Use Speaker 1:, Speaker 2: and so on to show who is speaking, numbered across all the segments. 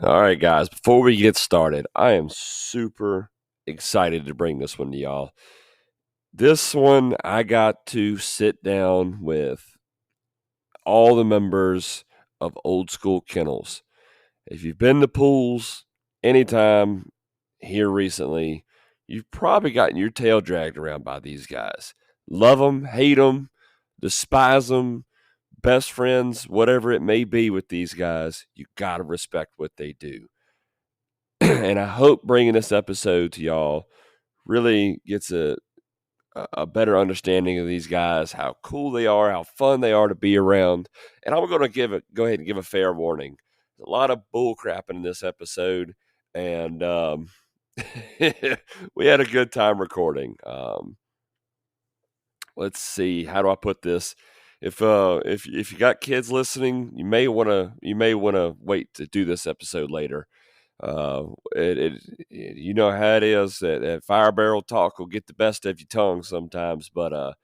Speaker 1: All right, guys, before we get started, I am super excited to bring this one to y'all. This one, I got to sit down with all the members of Old School Kennels. If you've been to pools anytime here recently, you've probably gotten your tail dragged around by these guys. Love them, hate them, despise them, best friends, whatever it may be with these guys, you got to respect what they do. And I hope bringing this episode to y'all really gets a better understanding of these guys, how cool they are, how fun they are to be around. And I'm going to go ahead and give a fair warning. There's a lot of bull crapping in this episode, and we had a good time recording. Let's see, how do I put this? If you got kids listening, you may want to wait to do this episode later. You know how it is that fire barrel talk will get the best of your tongue sometimes, but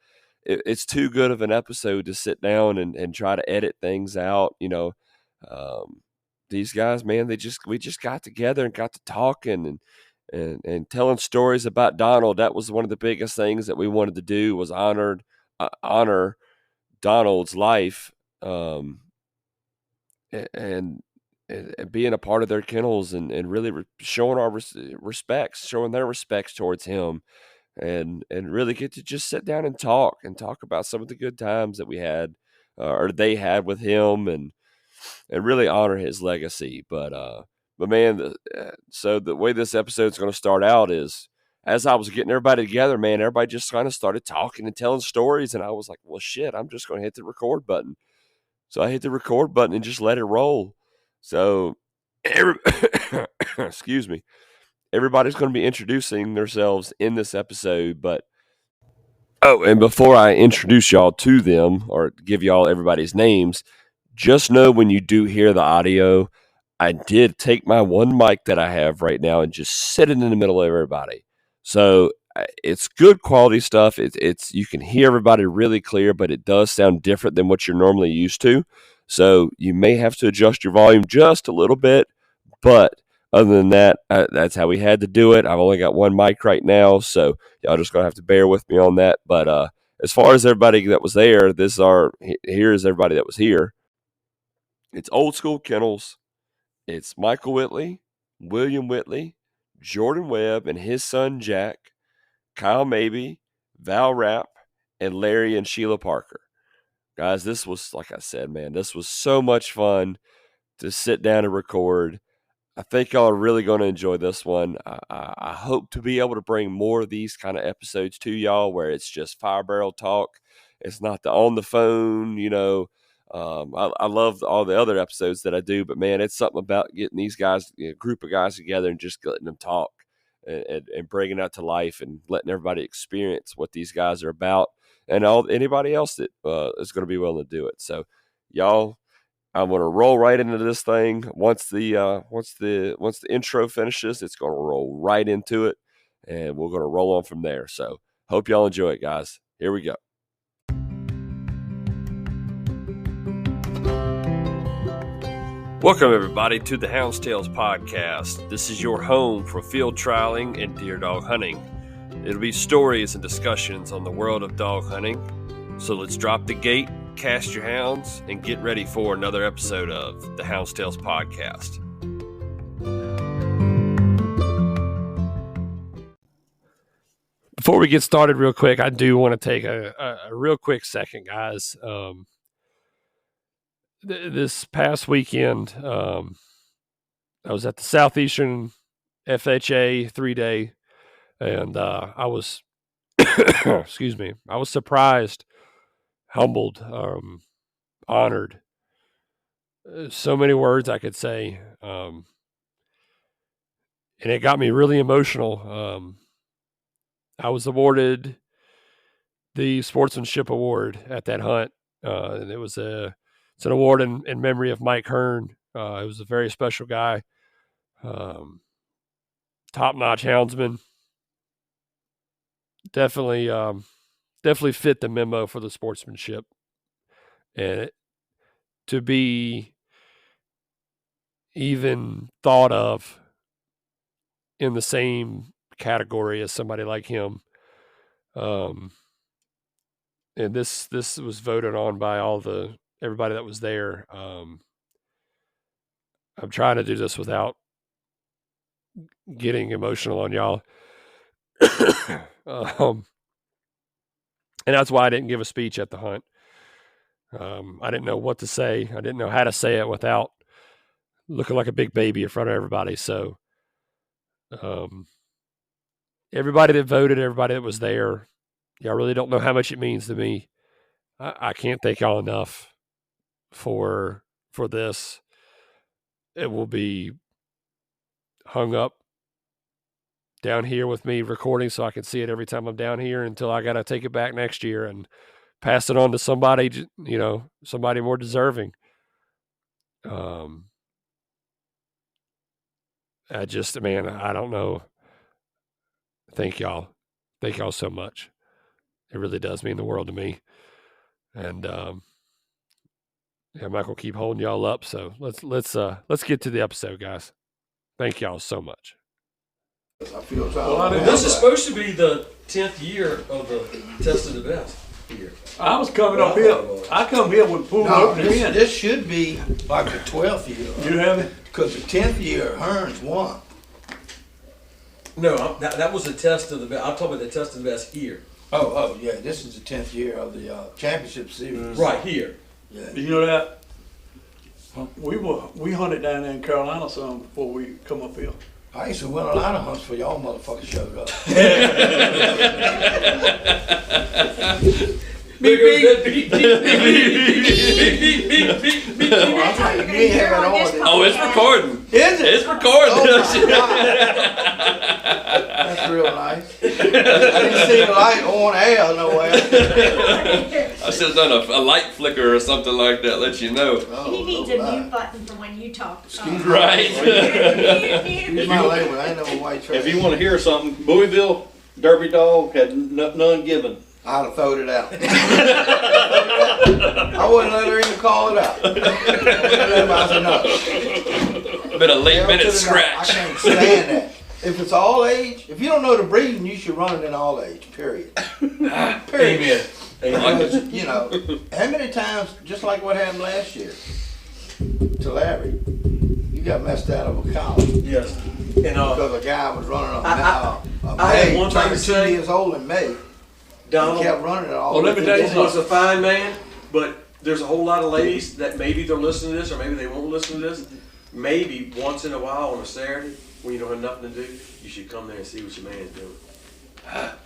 Speaker 1: it's too good of an episode to sit down and try to edit things out. Um, these guys, man, we just got together and got to talking and telling stories about Donald. That was one of the biggest things that we wanted to do, was honor Donald's life. And being a part of their kennels and really showing our respects, showing their respects towards him, and really get to just sit down and talk about some of the good times that we had, or they had with him, and really honor his legacy. But man, so the way this episode's going to start out is, as I was getting everybody together, man, everybody just kind of started talking and telling stories, and I was like, well, shit, I'm just going to hit the record button. So I hit the record button and just let it roll. So, excuse me, everybody's going to be introducing themselves in this episode. But, oh, and before I introduce y'all to them or give y'all everybody's names, just know when you do hear the audio, I did take my one mic that I have right now and just sit it in the middle of everybody. So it's good quality stuff. It's you can hear everybody really clear, but it does sound different than what you're normally used to. So you may have to adjust your volume just a little bit, but other than that, that's how we had to do it. I've only got one mic right now, so y'all just gonna have to bear with me on that. But as far as everybody that was there, here's everybody that was here. It's Old School Kennels. It's Michael Whitley, William Whitley, Jordan Webb and his son Jack, Kyle Mabey, Val Rapp, and Larry and Sheila Parker. Guys, this was, like I said, man, this was so much fun to sit down and record. I think y'all are really going to enjoy this one. I hope to be able to bring more of these kind of episodes to y'all where it's just fire barrel talk. It's not the on the phone, I love all the other episodes that I do, but man, it's something about getting these guys, group of guys together and just letting them talk and bringing that to life and letting everybody experience what these guys are about, and anybody else that is going to be willing to do it. So, y'all, I'm going to roll right into this thing. Once the intro finishes, it's going to roll right into it, and we're going to roll on from there. So, hope y'all enjoy it, guys. Here we go. Welcome, everybody, to the Hound's Tales podcast. This is your home for field trialing and deer dog hunting. It'll be stories and discussions on the world of dog hunting. So let's drop the gate, cast your hounds, and get ready for another episode of the Hound's Tales podcast. Before we get started real quick, I do want to take a real quick second, guys. This past weekend, I was at the Southeastern FHA 3-day, and I was, excuse me, I was surprised, humbled, honored. So many words I could say, and it got me really emotional. I was awarded the Sportsmanship Award at that hunt, and it's an award in memory of Mike Hearn. He was a very special guy, top-notch houndsman. Definitely fit the memo for the sportsmanship, and to be even thought of in the same category as somebody like him. And this was voted on by everybody that was there. I'm trying to do this without getting emotional on y'all. And that's why I didn't give a speech at the hunt. I didn't know what to say. I didn't know how to say it without looking like a big baby in front of everybody. So everybody that voted, everybody that was there, y'all really don't know how much it means to me. I can't thank y'all enough for this. It will be hung up down here with me recording so I can see it every time I'm down here until I got to take it back next year and pass it on to somebody, somebody more deserving. I don't know. Thank y'all. Thank y'all so much. It really does mean the world to me. And I'm not gonna keep holding y'all up. So let's get to the episode, guys. Thank y'all so much.
Speaker 2: This is supposed to be the 10th year of the Test of the Best here.
Speaker 3: I was coming up here. I come here with pool opening in.
Speaker 4: This should be like the 12th year.
Speaker 3: You have it?
Speaker 4: Because the 10th year, Hearns won.
Speaker 2: No, that was the Test of the Best. I'm talking about the Test of the Best here.
Speaker 4: Oh, yeah. This is the 10th year of the championship series.
Speaker 2: Right here.
Speaker 4: Yeah.
Speaker 3: You know that? We hunted down there in Carolina some before we come up here.
Speaker 4: I used to win a lot of hunts for y'all motherfuckers showed up.
Speaker 2: Beep, beep, beep, beep,
Speaker 1: Oh, it's recording.
Speaker 4: Is it?
Speaker 1: It's recording.
Speaker 4: Oh, that's real nice. I didn't see the light on air nowhere.
Speaker 1: I should have done a light flicker or something like that, let you know.
Speaker 5: He needs a mute button for when you talk.
Speaker 1: Right.
Speaker 4: Use my label. I ain't no white trash.
Speaker 6: If you want to hear something, Bowieville Derby Dog had none given.
Speaker 4: I'd have thrown it out. I wouldn't let her even call it out. I said no.
Speaker 1: Been a late
Speaker 4: Hell
Speaker 1: minute
Speaker 4: to the no.
Speaker 1: scratch.
Speaker 4: I can't stand that. If it's all age, if you don't know the breeding, you should run it in all age, period. Period.
Speaker 2: Amen.
Speaker 4: Because, how many times, just like what happened last year to Larry, you got messed out of a collar.
Speaker 2: Yes. And
Speaker 4: Because a guy was running
Speaker 2: I
Speaker 4: May,
Speaker 2: had one thing to
Speaker 4: turned 2
Speaker 2: say.
Speaker 4: years old in May.
Speaker 2: Donald,
Speaker 4: He kept running it all
Speaker 3: Well,
Speaker 4: the
Speaker 3: let me
Speaker 4: way
Speaker 3: tell you
Speaker 4: through
Speaker 2: he
Speaker 4: the
Speaker 2: was a fine man, but there's a whole lot of ladies that maybe they're listening to this or maybe they won't listen to this. Maybe once in a while on a Saturday when you don't have nothing to do, you should come there and see what your man's doing.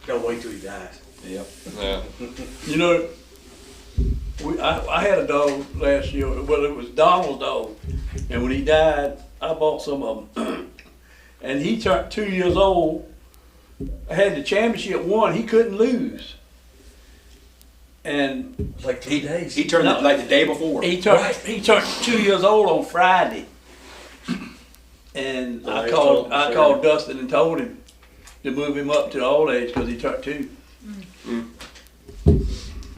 Speaker 2: Don't wait till he dies.
Speaker 1: Yeah.
Speaker 3: You know, I had a dog last year. Well, it was Donald's dog, and when he died, I bought some of them. And he turned 2 years old. I had the championship won. He couldn't lose. And
Speaker 2: It was like 3 days.
Speaker 6: He turned it like the day before.
Speaker 3: he turned 2 years old on Friday. And I called Dustin and told him to move him up to the old age because he turned 2.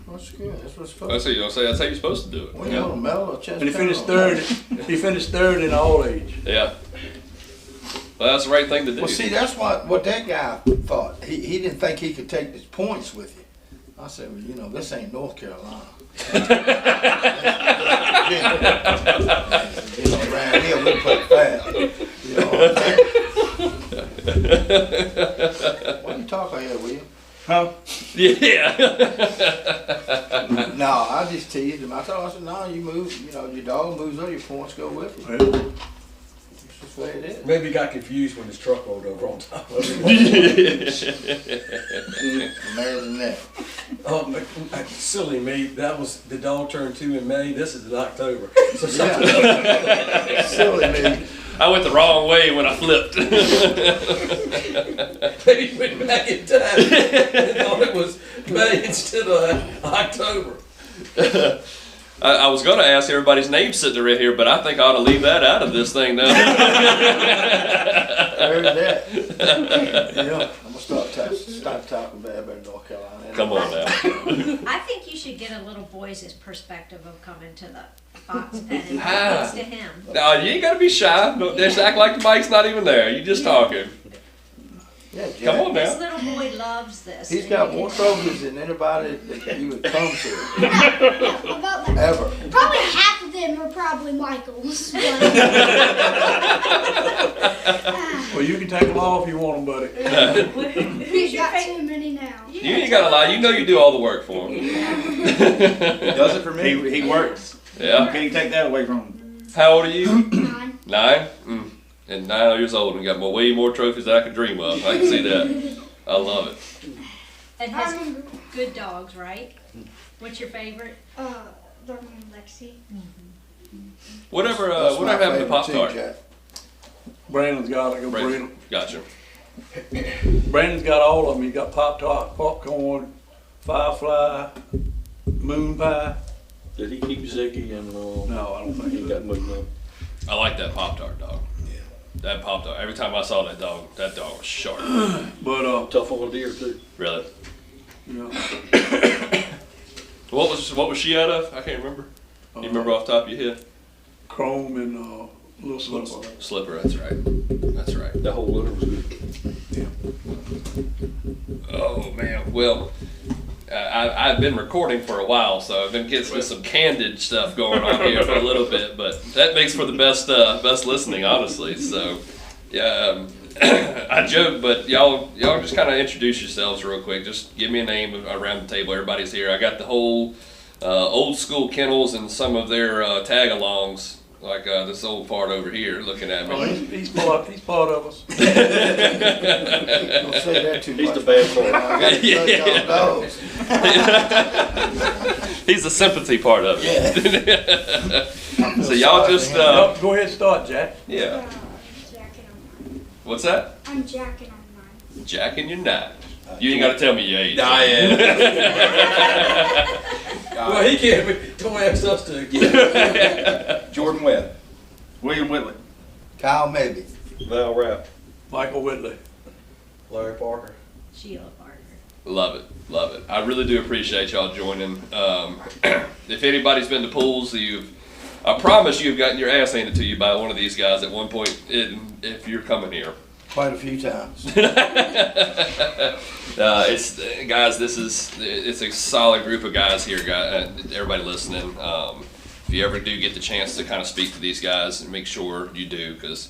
Speaker 4: That's good. That's what's supposed
Speaker 1: That's how you're supposed to do it.
Speaker 4: When you want a medal or chest
Speaker 3: And he finished
Speaker 4: medal?
Speaker 3: third. He finished third in the old age.
Speaker 1: Yeah. Well, that's the right thing to do.
Speaker 4: Well, see, that's what that guy thought. He didn't think he could take his points with you. I said, well, this ain't North Carolina. Around here we play fast. You know what I'm saying? Why you talk like that, William?
Speaker 3: Huh?
Speaker 1: Yeah.
Speaker 4: No, I just teased him. I said, no, you move, your dog moves up, your points go with you.
Speaker 3: Well,
Speaker 4: That's just the way it is.
Speaker 2: Maybe he got confused when his truck rolled over on top of him.
Speaker 4: Imagine that.
Speaker 2: Silly me. That was the dog turned 2 in May. This is in October. So
Speaker 4: Yeah. Silly me.
Speaker 1: I went the wrong way when I flipped.
Speaker 2: maybe he went back in time and thought it was May instead of October.
Speaker 1: I was going to ask everybody's name sitting right here, but I think I ought to leave that out of this thing now.
Speaker 4: Heard that. Yeah. I'm gonna start talking bad about North Carolina.
Speaker 1: Come on now.
Speaker 5: I think you should get a little boy's perspective of coming to the fox pen and next to him.
Speaker 1: No, you ain't gotta be shy. Don't just act like the mic's not even there. You just talking.
Speaker 4: Yeah, Jack.
Speaker 1: Come on
Speaker 5: This
Speaker 1: now.
Speaker 5: little boy loves this.
Speaker 4: He's got more trophies than anybody that you would come to,
Speaker 7: Yeah, about that.
Speaker 4: ever.
Speaker 7: Probably half of them are probably Michael's. But,
Speaker 3: Well, you can take them all if you want them, buddy.
Speaker 7: he's got too many now.
Speaker 1: You ain't gotta lie. You know you do all the work for him.
Speaker 8: He does it for me. He works.
Speaker 1: Yeah.
Speaker 8: Can't take that away from him.
Speaker 1: How old are you?
Speaker 7: 9.
Speaker 1: 9? And 9 years old and got way more trophies than I could dream of. I can see that. I love it.
Speaker 5: And has good dogs, right? What's your favorite?
Speaker 7: They're named Lexi.
Speaker 1: Whatever
Speaker 4: That's my
Speaker 1: happened to
Speaker 4: favorite
Speaker 1: Pop
Speaker 4: too,
Speaker 1: Tart?
Speaker 4: Jack.
Speaker 3: Brandon's got it. Go breed
Speaker 1: Brandon.
Speaker 3: them.
Speaker 1: Gotcha.
Speaker 3: Brandon's got all of them. He's got Pop-Tart, popcorn, Firefly, Moon Pie.
Speaker 6: Did he keep Ziggy and,
Speaker 3: No, I don't think
Speaker 6: he
Speaker 3: so.
Speaker 6: got moved up?
Speaker 1: I like that Pop Tart dog. Yeah. That Pop Tart. Every time I saw that dog was sharp.
Speaker 3: But,
Speaker 6: Tough on a deer too.
Speaker 1: Really.
Speaker 3: you know,
Speaker 1: What was she out of? I can't remember. You remember off the top of your head?
Speaker 3: Chrome and Little Slipper.
Speaker 1: Slipper. That's right. That's right.
Speaker 6: That whole litter was good.
Speaker 1: Oh man. Well, I've been recording for a while, so I've been getting some candid stuff going on here for a little bit, but that makes for the best listening, honestly. So, yeah, I joke, but y'all just kind of introduce yourselves real quick. Just give me a name around the table. Everybody's here. I got the whole Old School Kennels and some of their tag-alongs, like this old fart over here looking at me.
Speaker 3: Oh, he's part of us.
Speaker 4: Don't say that too much.
Speaker 6: He's the bad part.
Speaker 4: I gotta tell y'all those.
Speaker 1: He's the sympathy part of it. So y'all just
Speaker 3: Go ahead and start, Jack.
Speaker 1: yeah.
Speaker 7: Jack and I'm
Speaker 1: What's that?
Speaker 7: 9. I'm Jack and I'm 9.
Speaker 1: Jack and your 9. You ain't got to tell me your age.
Speaker 2: Well, he can't, don't ask us to.
Speaker 8: Jordan Webb. William Whitley.
Speaker 4: Kyle maybe.
Speaker 6: Val Rapp.
Speaker 3: Michael Whitley.
Speaker 2: Larry Parker.
Speaker 5: Sheila Parker.
Speaker 1: Love it, love it. I really do appreciate y'all joining. If anybody's been to pools, I promise you've gotten your ass handed to you by one of these guys at one point if you're coming here.
Speaker 4: Quite a few times.
Speaker 1: It's a solid group of guys here, everybody listening. If you ever do get the chance to kind of speak to these guys, make sure you do, because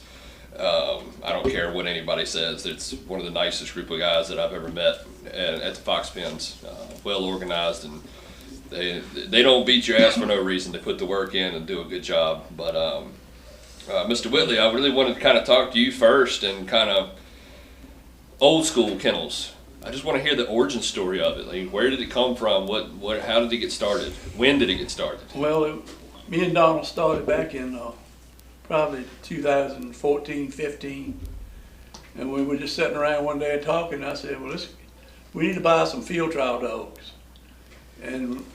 Speaker 1: I don't care what anybody says. It's one of the nicest group of guys that I've ever met at the Fox Pens. Well organized, and they don't beat your ass for no reason. They put the work in and do a good job. But Mr. Whitley, I really wanted to kind of talk to you first and kind of Old School Kennels. I just want to hear the origin story of it. Like, where did it come from? How did it get started? When did it get started?
Speaker 3: Well, me and Donald started back in probably 2014, 15. And we were just sitting around one day talking. I said, well, we need to buy some field trial dogs. And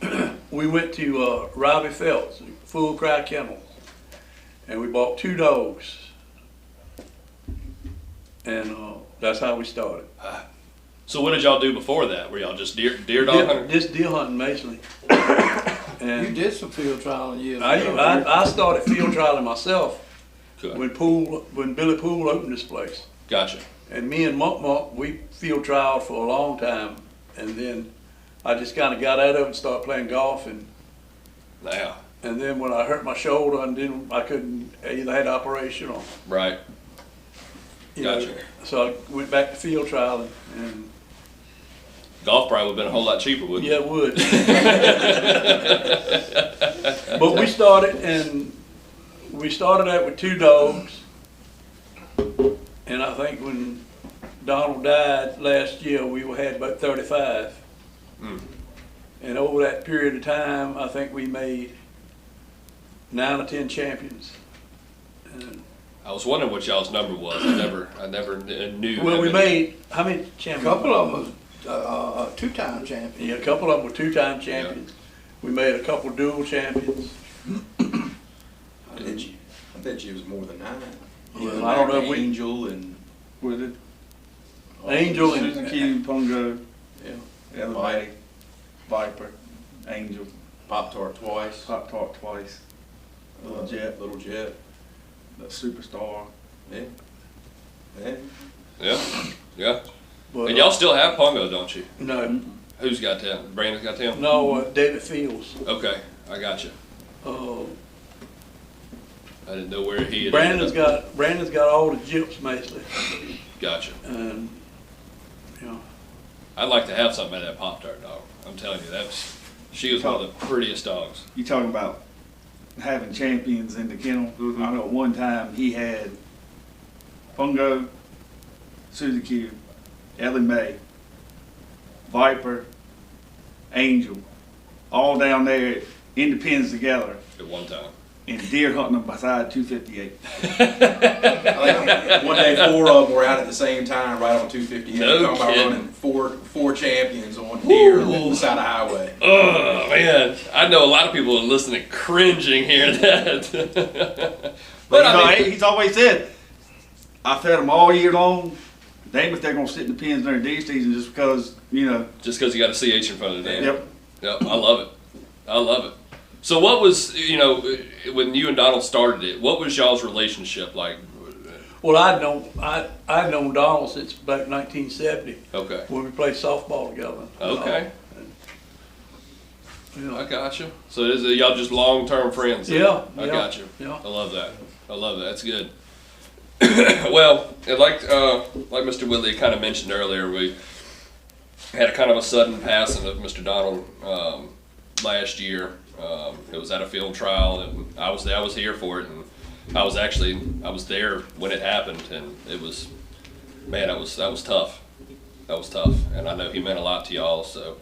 Speaker 3: we went to Robbie Phelps, Full Cry Kennel. And we bought 2 dogs. And that's how we started.
Speaker 1: So what did y'all do before that? Were y'all just deer dog hunter?
Speaker 3: Just deer hunting, basically.
Speaker 4: You did some field trialing years ago.
Speaker 3: I started field trialing myself
Speaker 1: Good.
Speaker 3: when Billy Poole opened this place.
Speaker 1: Gotcha.
Speaker 3: And me and Monk, we field trialed for a long time. And then I just kind of got out of it and started playing golf. And then when I hurt my shoulder, and then I couldn't, either had operation or,
Speaker 1: Right.
Speaker 3: you know,
Speaker 1: Gotcha.
Speaker 3: so I went back to field trialing. And
Speaker 1: Golf probably would have been a whole lot cheaper, wouldn't
Speaker 3: yeah, it would. But we started out with 2 dogs. And I think when Donald died last year, we had about 35.
Speaker 1: Mm.
Speaker 3: And over that period of time, I think we made 9 or 10 champions. And,
Speaker 1: I was wondering what y'all's number was. I never knew.
Speaker 3: well, we made, how many
Speaker 4: A
Speaker 3: champions?
Speaker 4: couple of them was 2-time champions.
Speaker 3: Yeah, a couple of them were 2-time champions. We made a couple dual champions.
Speaker 8: I bet you it was more than 9.
Speaker 3: Well, I don't know if we,
Speaker 8: Angel and
Speaker 3: was it Angel and
Speaker 8: Suzuki, Pungo,
Speaker 3: yeah.
Speaker 8: the other Mighty, Viper.
Speaker 4: Angel,
Speaker 6: Pop-Tart twice.
Speaker 4: Pop Tart twice, Little Jet,
Speaker 6: Little Jet.
Speaker 4: the Superstar.
Speaker 6: Yeah. Yeah.
Speaker 1: Yeah. Yeah.
Speaker 3: But,
Speaker 1: And y'all still have Pongo, don't you?
Speaker 3: No,
Speaker 1: Who's got them? Brandon's got them?
Speaker 3: no, David Fields.
Speaker 1: Okay, I got you. I didn't know where he had
Speaker 3: Brandon's
Speaker 1: ended up.
Speaker 3: got all the gyps mostly,
Speaker 1: Gotcha.
Speaker 3: and you know.
Speaker 1: I'd like to have something of that Pop-Tart dog. I'm telling you, she was one of the prettiest dogs.
Speaker 4: You talking about having champions in the kennel?
Speaker 6: Mhm.
Speaker 4: I know one time he had Pongo, Suzy Q, Ellie Mae, Viper, Angel, all down there in the pens together
Speaker 1: At one time.
Speaker 4: and deer hunting them beside 258.
Speaker 8: I think one day 4 of them were out at the same time, right on 258.
Speaker 1: No
Speaker 8: Talking about
Speaker 1: kidding.
Speaker 8: running four champions on deer beside a highway.
Speaker 1: Oh man, I know a lot of people are listening, cringing hearing that.
Speaker 4: But
Speaker 1: I
Speaker 4: you know,
Speaker 1: mean,
Speaker 4: he's always said, I fed them all year long. They ain't but they're gonna sit in the pens during deer season just because, you know.
Speaker 1: just because you got a CH in front of the name.
Speaker 4: Yep.
Speaker 1: Yep. I love it. I love it. So what was, when you and Donald started it, what was y'all's relationship like?
Speaker 3: Well, I'd known Donald since back 1970
Speaker 1: Okay.
Speaker 3: when we played softball together.
Speaker 1: Okay.
Speaker 3: You know,
Speaker 1: I got you. So y'all just long-term friends? Then?
Speaker 3: Yeah,
Speaker 1: I
Speaker 3: yeah,
Speaker 1: got you.
Speaker 3: yeah.
Speaker 1: I love that. I love that. That's good. Well, like Mr. Whitley kind of mentioned earlier, we had a kind of a sudden passing of Mr. Donald last year. It was at a field trial, and I was here for it, and I was there when it happened, and it was, man, that was tough. That was tough, and I know he meant a lot to y'all. So,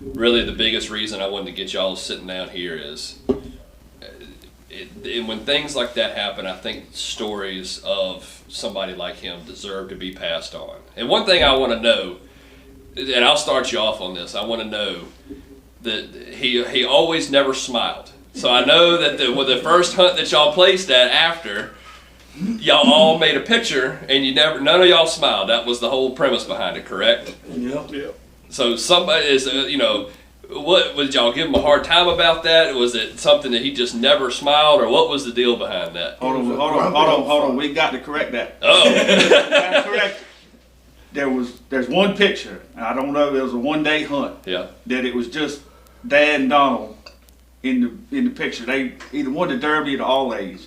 Speaker 1: really, the biggest reason I wanted to get y'all sitting down here is, when things like that happen, I think stories of somebody like him deserve to be passed on. And one thing I want to know, and I'll start you off on this, I want to know that he always never smiled. So I know that with the first hunt that y'all placed at after, y'all all made a picture and none of y'all smiled. That was the whole premise behind it, correct?
Speaker 3: Yeah.
Speaker 1: So somebody is, what would y'all give him a hard time about that? Was it something that he just never smiled, or what was the deal behind that?
Speaker 4: Hold on. We got to correct that.
Speaker 1: Oh,
Speaker 4: We got to correct. There's one picture. I don't know. It was a 1-day hunt.
Speaker 1: yeah.
Speaker 4: That it was just Dad and Donald in the picture. They either won the Derby or the All Age.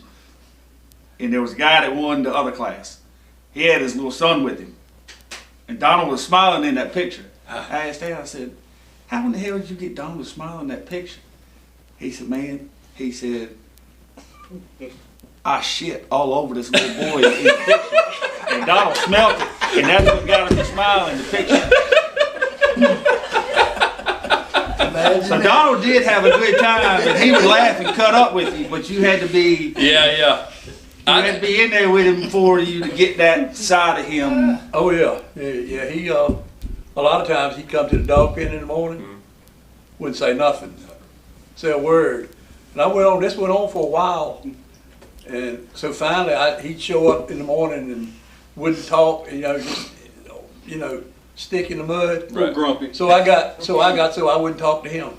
Speaker 4: And there was a guy that won the other class. He had his little son with him. And Donald was smiling in that picture. I asked Dad, I said, how in the hell did you get Donald to smile in that picture? He said, I shit all over this little boy in the picture. And Donald smelt it, and that's what got him to smile in the picture. So Donald did have a good time, and he would laugh and cut up with you, but you had to be
Speaker 1: Yeah.
Speaker 4: you had to be in there with him for you to get that side of him.
Speaker 3: Oh yeah. He a lot of times he'd come to the dog pen in the morning, wouldn't say nothing, say a word, and this went on for a while, and so finally he'd show up in the morning and wouldn't talk, just stick in the mud.
Speaker 6: Real grumpy.
Speaker 3: So I wouldn't talk to him.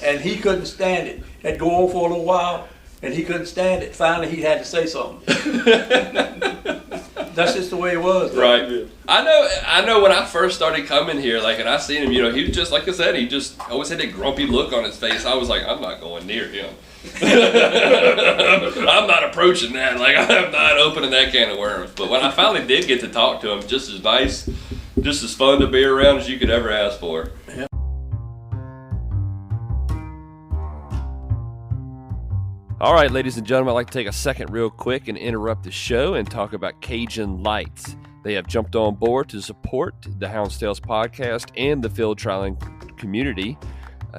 Speaker 3: and he couldn't stand it. It'd go on for a little while, and he couldn't stand it. Finally, he had to say something. That's just the way it was.
Speaker 1: Right. Yeah. I know when I first started coming here, and I seen him, he was just, like I said, he just always had that grumpy look on his face. I was like, I'm not going near him. I'm not approaching that. I'm not opening that can of worms. But when I finally did get to talk to him, just as nice, just as fun to be around as you could ever ask for.
Speaker 3: Yeah.
Speaker 1: All right, ladies and gentlemen, I'd like to take a second real quick and interrupt the show and talk about Cajun Lights. They have jumped on board to support the Hounds Tales podcast and the field trialing community.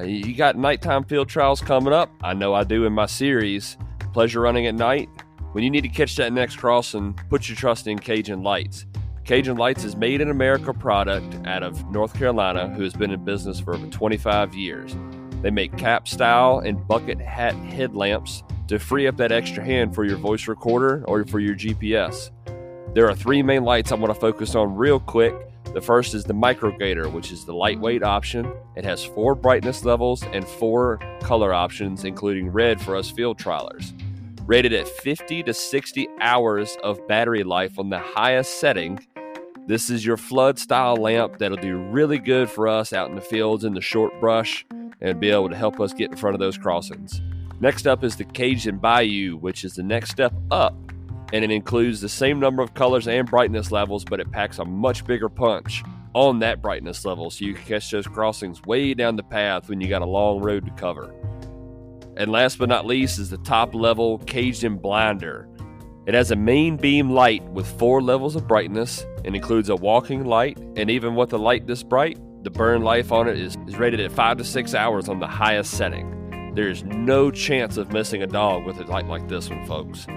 Speaker 1: You got nighttime field trials coming up. I know I do in my series, Pleasure Running at Night. When you need to catch that next crossing, put your trust in Cajun Lights. Cajun Lights is made in America product out of North Carolina, who has been in business for over 25 years. They make cap style and bucket hat headlamps to free up that extra hand for your voice recorder or for your GPS. There are 3 main lights I want to focus on real quick. The first is the Micro Gator, which is the lightweight option. It has 4 brightness levels and 4 color options, including red for us field trialers. Rated at 50 to 60 hours of battery life on the highest setting, this is your flood style lamp that'll do really good for us out in the fields in the short brush and be able to help us get in front of those crossings. Next up is the Cajun Bayou, which is the next step up, and it includes the same number of colors and brightness levels, but it packs a much bigger punch on that brightness level so you can catch those crossings way down the path when you got a long road to cover. And last but not least is the top level Cajun Blinder. It has a main beam light with 4 levels of brightness and includes a walking light, and even with a light this bright, the burn life on it is rated at 5 to 6 hours on the highest setting. There's no chance of missing a dog with a light like this one, folks.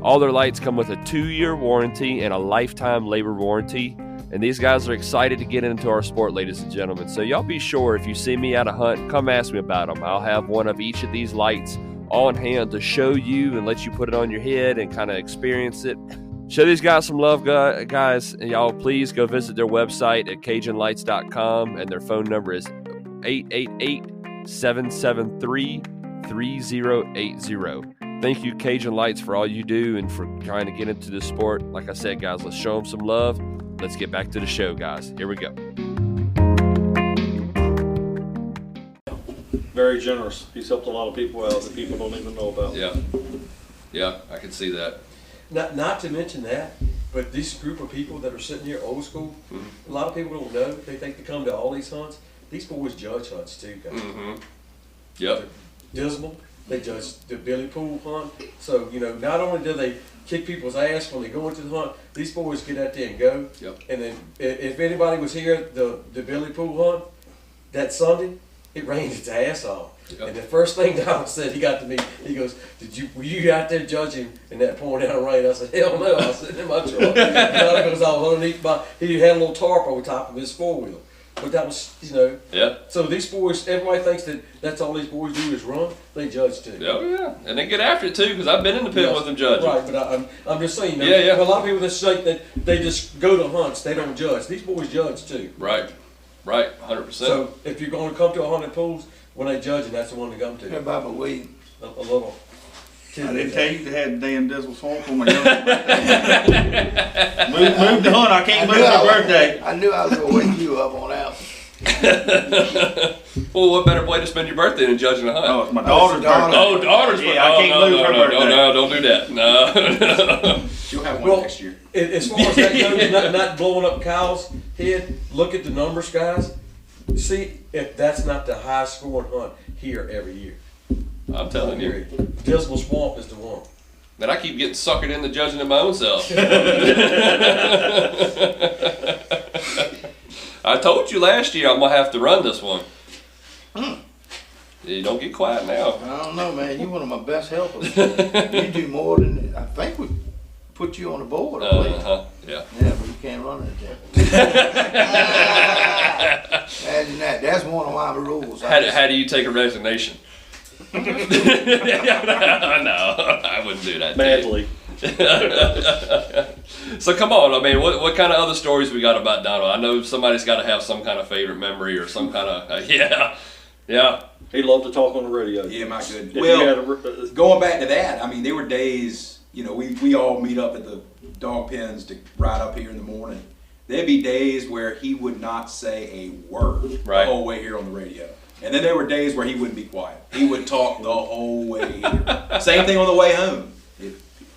Speaker 1: All their lights come with a 2-year warranty and a lifetime labor warranty, and these guys are excited to get into our sport, ladies and gentlemen. So y'all be sure if you see me at a hunt, come ask me about them. I'll have one of each of these lights on hand to show you and let you put it on your head and kind of experience it. Show these guys some love, guys. And y'all please go visit their website at CajunLights.com, and their phone number is 888-773-3080. Thank you, Cajun Lights, for all you do and for trying to get into this sport. Like I said, guys, let's show them some love. Let's get back to the show, guys. Here we go.
Speaker 6: Very generous. He's helped a lot of people out that people don't even know about.
Speaker 1: Yeah, I can see that.
Speaker 2: Not to mention that, but this group of people that are sitting here, old school, a lot of people don't know. They think they come to all these hunts. These boys judge hunts too, guys.
Speaker 1: Yep.
Speaker 2: They're dismal. They judge the billy pool hunt. So, not only do they kick people's ass when they go into the hunt, these boys get out there and go.
Speaker 1: Yep.
Speaker 2: And then if anybody was here, the billy pool hunt, that Sunday, it rained its ass off. Yep. And the first thing Donald said, he got to me, he goes, were you out there judging in that pouring down rain? I said, hell no, I was sitting in my truck. Donald goes, I was underneath he had a little tarp over top of his 4-wheeler. But that was,
Speaker 1: Yeah.
Speaker 2: So these boys, everybody thinks that's all these boys do is run. They judge too.
Speaker 1: Yeah. And they get after it too, because I've been in the pit with them judging.
Speaker 2: Right, but I'm just saying,
Speaker 1: Yeah.
Speaker 2: a lot of people that say that they just go to hunts, they don't judge. These boys judge too.
Speaker 1: Right, 100%.
Speaker 2: So if you're going to come to a hunt at pools, when they judge, that's the one to come to.
Speaker 3: Hey, Baba, we
Speaker 2: A little.
Speaker 4: I didn't tell you they had Dan Dizzle Swamp on my young Move the hunt. I can't move my birthday.
Speaker 3: I knew I was going to wake you up on that.
Speaker 1: Well, what better way to spend your birthday than judging a hunt?
Speaker 4: Oh, it's my daughter's birthday.
Speaker 1: Oh, daughter's birthday.
Speaker 4: Yeah, I can't lose her birthday.
Speaker 1: No, don't do that. No.
Speaker 8: She'll have one next year.
Speaker 2: As far as that goes, not blowing up Kyle's head, look at the numbers, guys. See if that's not the highest scoring hunt here every year.
Speaker 1: I'm telling you.
Speaker 2: Dismal Swamp is the one.
Speaker 1: Then I keep getting suckered into judging it my own self. I told you last year I'm going to have to run this one. You don't get quiet now.
Speaker 3: I don't know, man. You're one of my best helpers. You do more than, I think we put you on the board, I believe.
Speaker 1: Yeah.
Speaker 3: Yeah, but you can't run it there. Imagine that. That's one of my rules.
Speaker 1: How do you take a resignation? No, I wouldn't do that.
Speaker 6: Badly.
Speaker 1: So come on, I mean, what kind of other stories we got about Donald? I know somebody's got to have some kind of favorite memory or some kind of, yeah.
Speaker 6: He loved to talk on the radio.
Speaker 8: Yeah, my good.
Speaker 6: If
Speaker 8: Well,
Speaker 6: you had a,
Speaker 8: going back to that, I mean, there were days, we all meet up at the dog pens to ride up here in the morning. There'd be days where he would not say a word the whole way here on the radio. And then there were days where he wouldn't be quiet. He would talk the whole way here. Same thing on the way home.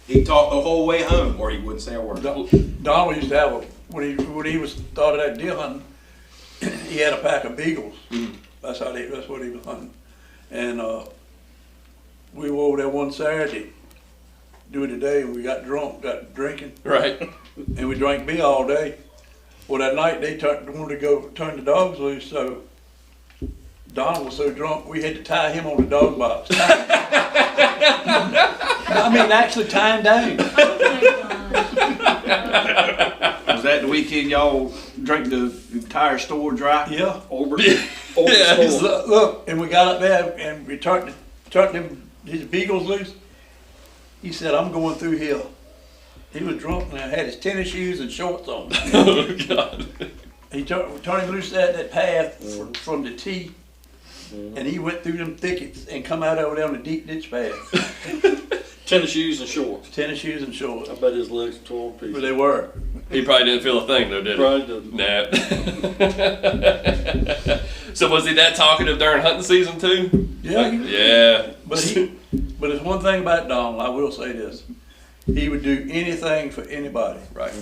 Speaker 8: He'd talk the whole way home, or he wouldn't say a word.
Speaker 3: Donald used to have when he was started out deer hunting, he had a pack of beagles. That's what he was hunting. And we were over there one Saturday during the day, and we got drunk, got drinking.
Speaker 1: Right.
Speaker 3: And we drank beer all day. Well, that night they wanted to go turn the dogs loose, so Donald was so drunk we had to tie him on the dog box. I mean, actually tie him down.
Speaker 4: Was that the weekend y'all drank the entire store dry?
Speaker 3: Yeah.
Speaker 6: Look,
Speaker 3: and we got up there and we turned his beagles loose. He said, "I'm going through here." He was drunk and had his tennis shoes and shorts on.
Speaker 1: Oh God.
Speaker 3: he turned him loose that path from the tee, and he went through them thickets and come out over there on the deep ditch path.
Speaker 6: Tennis shoes and shorts.
Speaker 3: Tennis shoes and shorts.
Speaker 6: I bet his legs were torn to pieces.
Speaker 3: But they were.
Speaker 1: He probably didn't feel a thing though, did he?
Speaker 6: Probably didn't.
Speaker 1: Nah. So was he that talkative during hunting season too?
Speaker 3: Yeah.
Speaker 1: Yeah.
Speaker 3: But it's one thing about Donald, I will say this. He would do anything for anybody.
Speaker 1: Right.